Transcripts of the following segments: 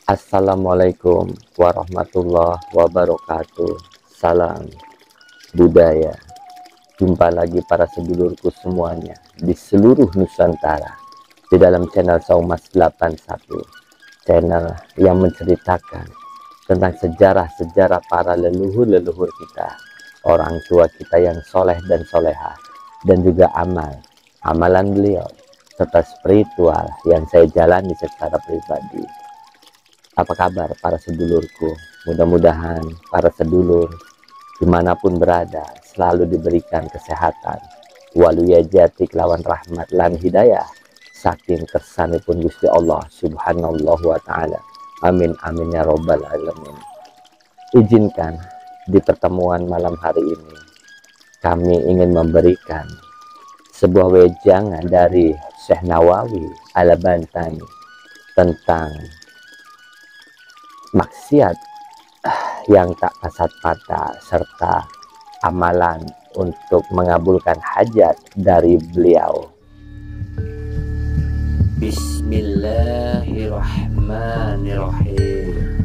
Assalamualaikum warahmatullahi wabarakatuh. Salam budaya. Jumpa lagi para sedulurku semuanya di seluruh Nusantara di dalam channel Saumas 81, channel yang menceritakan tentang sejarah-sejarah para leluhur-leluhur kita, orang tua kita yang soleh dan soleha, dan juga amalan beliau serta spiritual yang saya jalani secara pribadi. Apa kabar para sedulurku? Mudah-mudahan para sedulur dimanapun berada selalu diberikan kesehatan, waluyajati kelawan rahmat lan hidayah saking kersanipun Gusti Allah subhanallah wa ta'ala. Amin amin ya robbal alamin. Izinkan di pertemuan malam hari ini kami ingin memberikan sebuah wejangan dari Syekh Nawawi Al-Bantani tentang maksiat yang tak kasat mata serta amalan untuk mengabulkan hajat dari beliau. Bismillahirrahmanirrahim.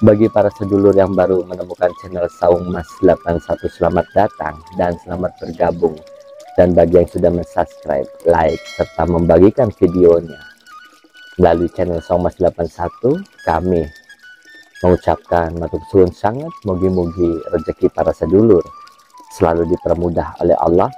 Bagi para sedulur yang baru menemukan channel Saumas 81, selamat datang dan selamat bergabung. Dan bagi yang sudah mensubscribe, like, serta membagikan videonya melalui channel Saumas 81, kami mengucapkan matur suwun sangat, mugi-mugi rezeki para sedulur selalu dipermudah oleh Allah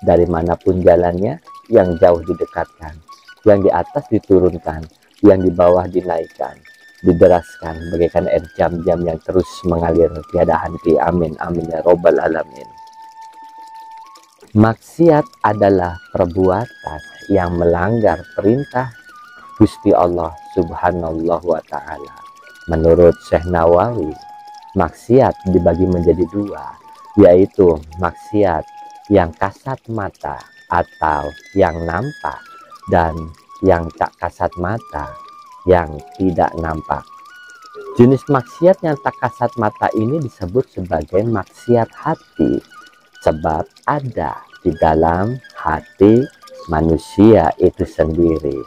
dari manapun jalannya, yang jauh didekatkan, yang di atas diturunkan, yang di bawah dinaikkan, dideraskan bagaikan air jam-jam yang terus mengalir tiada henti. Amin amin ya robbal alamin. Maksiat adalah perbuatan yang melanggar perintah Gusti Allah subhanallah wa ta'ala. Menurut Syekh Nawawi, maksiat dibagi menjadi dua, yaitu maksiat yang kasat mata atau yang nampak, dan yang tak kasat mata yang tidak nampak. Jenis maksiat yang tak kasat mata ini disebut sebagai maksiat hati, sebab ada di dalam hati manusia itu sendiri.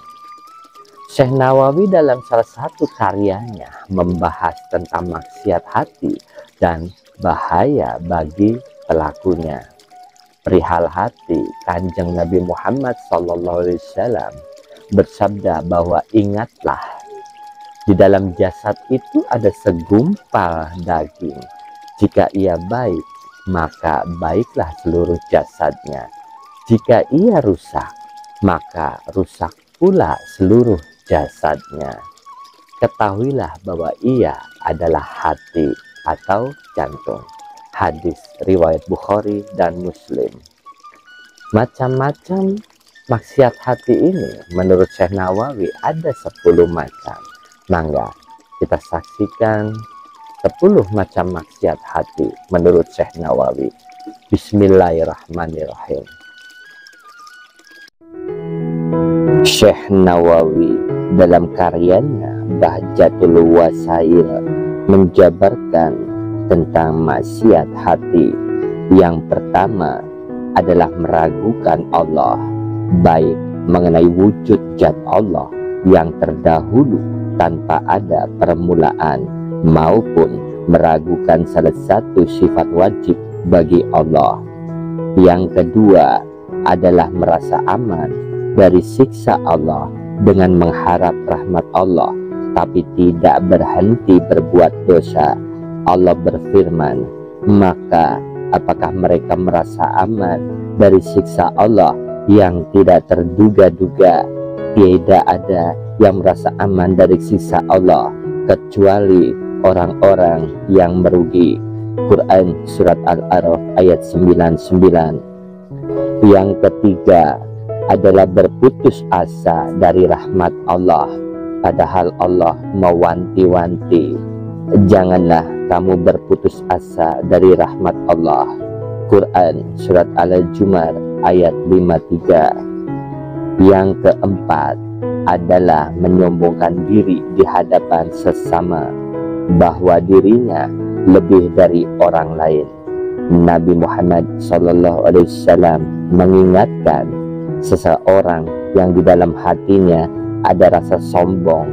Syekh Nawawi dalam salah satu karyanya membahas tentang maksiat hati dan bahaya bagi pelakunya. Perihal hati, Kanjeng Nabi Muhammad SAW bersabda bahwa ingatlah, di dalam jasad itu ada segumpal daging. Jika ia baik, maka baiklah seluruh jasadnya. Jika ia rusak, maka rusak pula seluruh jasadnya. Ketahuilah bahwa ia adalah hati atau jantung. Hadis riwayat Bukhari dan Muslim. Macam-macam maksiat hati ini menurut Syekh Nawawi ada 10 macam. Mangga kita saksikan 10 macam maksiat hati menurut Syekh Nawawi. Bismillahirrahmanirrahim. Syekh Nawawi dalam karyanya Bahjatul Wasail menjabarkan tentang maksiat hati. Yang pertama adalah meragukan Allah, baik mengenai wujud zat Allah yang terdahulu tanpa ada permulaan, maupun meragukan salah satu sifat wajib bagi Allah. Yang kedua adalah merasa aman dari siksa Allah dengan mengharap rahmat Allah, tapi tidak berhenti berbuat dosa. Allah berfirman, maka apakah mereka merasa aman dari siksa Allah yang tidak terduga-duga? Tidak ada yang merasa aman dari siksa Allah kecuali orang-orang yang merugi. Quran Surat Al-A'raf ayat 99. Yang ketiga adalah berputus asa dari rahmat Allah, padahal Allah mewanti-wanti, janganlah kamu berputus asa dari rahmat Allah. Quran Surat Al-Jumar ayat 53. Yang keempat adalah menyombongkan diri di hadapan sesama, bahwa dirinya lebih dari orang lain. Nabi Muhammad SAW mengingatkan seseorang yang di dalam hatinya ada rasa sombong,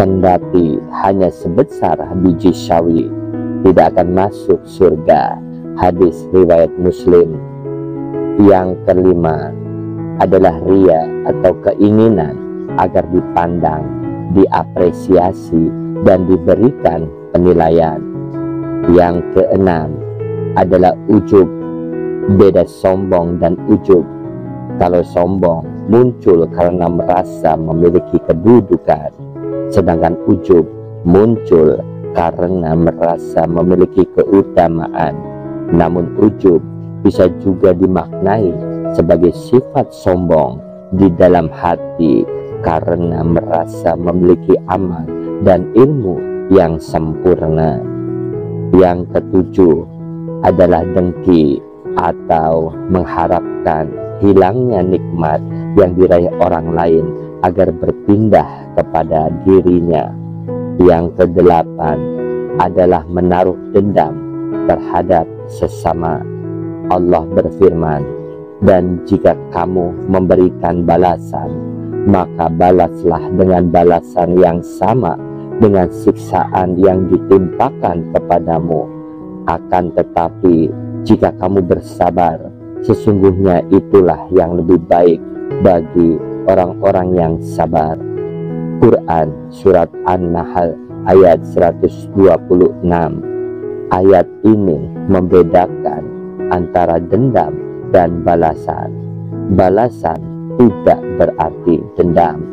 kendati hanya sebesar biji sawi, tidak akan masuk surga. Hadis riwayat Muslim. Yang kelima adalah ria atau keinginan agar dipandang, diapresiasi, dan diberikan penilaian. Yang keenam adalah ujub. Beda sombong dan ujub. Kalau sombong muncul karena merasa memiliki kedudukan, sedangkan ujub muncul karena merasa memiliki keutamaan. Namun ujub bisa juga dimaknai sebagai sifat sombong di dalam hati karena merasa memiliki amal dan ilmu yang sempurna. Yang ketujuh adalah dengki atau mengharapkan hilangnya nikmat yang diraih orang lain agar berpindah kepada dirinya. Yang kedelapan adalah menaruh dendam terhadap sesama. Allah berfirman, "Dan jika kamu memberikan balasan, maka balaslah dengan balasan yang sama dengan siksaan yang ditimpakan kepadamu. Akan tetapi jika kamu bersabar, sesungguhnya itulah yang lebih baik bagi orang-orang yang sabar." Quran Surat An-Nahl ayat 126. Ayat ini membedakan antara dendam dan balasan. Balasan tidak berarti dendam.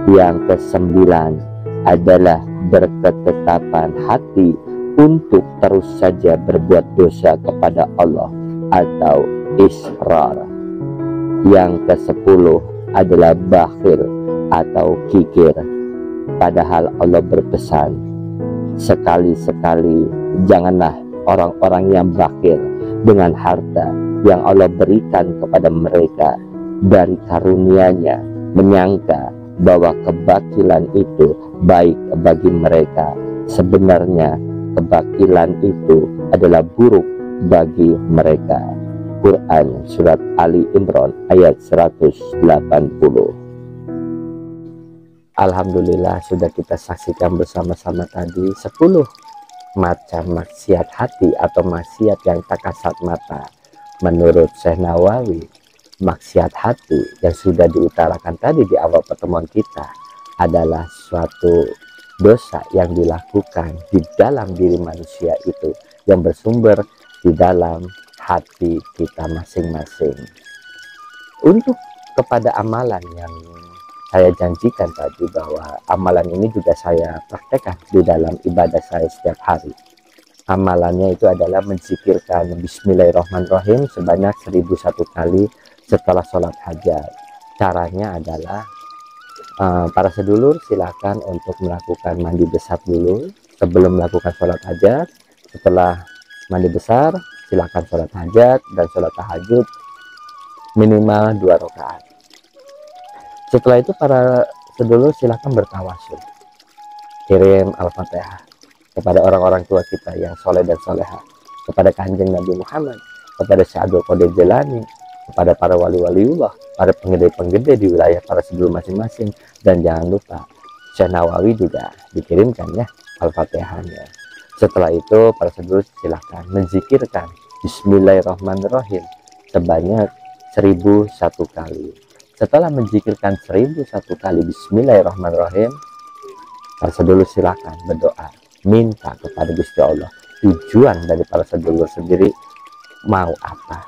Yang kesembilan adalah berketetapan hati untuk terus saja berbuat dosa kepada Allah atau israr. Yang kesepuluh adalah bakhil atau kikir. Padahal Allah berpesan, sekali-sekali janganlah orang-orang yang bakhil dengan harta yang Allah berikan kepada mereka dari karunia-Nya, menyangka bahwa kebakilan itu baik bagi mereka. Sebenarnya kebakilan itu adalah buruk bagi mereka. Quran Surat Ali Imran ayat 180. Alhamdulillah, sudah kita saksikan bersama-sama tadi 10 macam maksiat hati atau maksiat yang tak kasat mata. Menurut Syekh Nawawi, maksiat hati yang sudah diutarakan tadi di awal pertemuan kita adalah suatu dosa yang dilakukan di dalam diri manusia itu, yang bersumber di dalam hati kita masing-masing. Untuk kepada amalan yang saya janjikan tadi, bahwa amalan ini juga saya praktekkan di dalam ibadah saya setiap hari. Amalannya itu adalah menzikirkan Bismillahirrahmanirrahim sebanyak 1001 kali setelah sholat hajat. Caranya adalah para sedulur silakan untuk melakukan mandi besar dulu sebelum melakukan sholat hajat. Setelah mandi besar silakan sholat hajat dan sholat tahajud minimal 2 rakaat. Setelah itu para sedulur silakan bertawasul, kirim Al-Fatihah kepada orang-orang tua kita yang soleh dan soleha, kepada Kanjeng Nabi Muhammad, kepada Syekh Abdul Qadir Jilani, kepada para wali-waliullah, para penggede-penggede di wilayah para sedulur masing-masing. Dan jangan lupa Syekh Nawawi juga dikirimkan ya Al-Fatihahnya. Setelah itu para sedulur silakan menzikirkan Bismillahirrahmanirrahim sebanyak 1001 kali. Setelah menzikirkan 1001 kali Bismillahirrahmanirrahim, para sedulur silakan berdoa, minta kepada Gusti Allah tujuan dari para sedulur sendiri mau apa,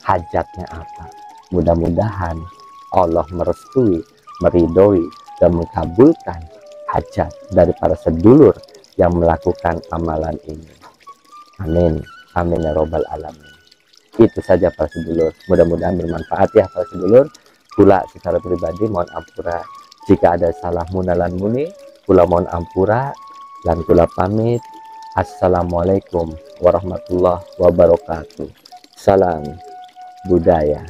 hajatnya apa. Mudah-mudahan Allah merestui, meridhoi, dan mengabulkan hajat dari para sedulur yang melakukan amalan ini. Amin, amin ya robbal alamin. Itu saja para sedulur, mudah-mudahan bermanfaat ya para sedulur. Pula secara pribadi mohon ampura jika ada salah munalan muni, pula mohon ampura dan pula pamit. Assalamualaikum warahmatullahi wabarakatuh. Salam budaya.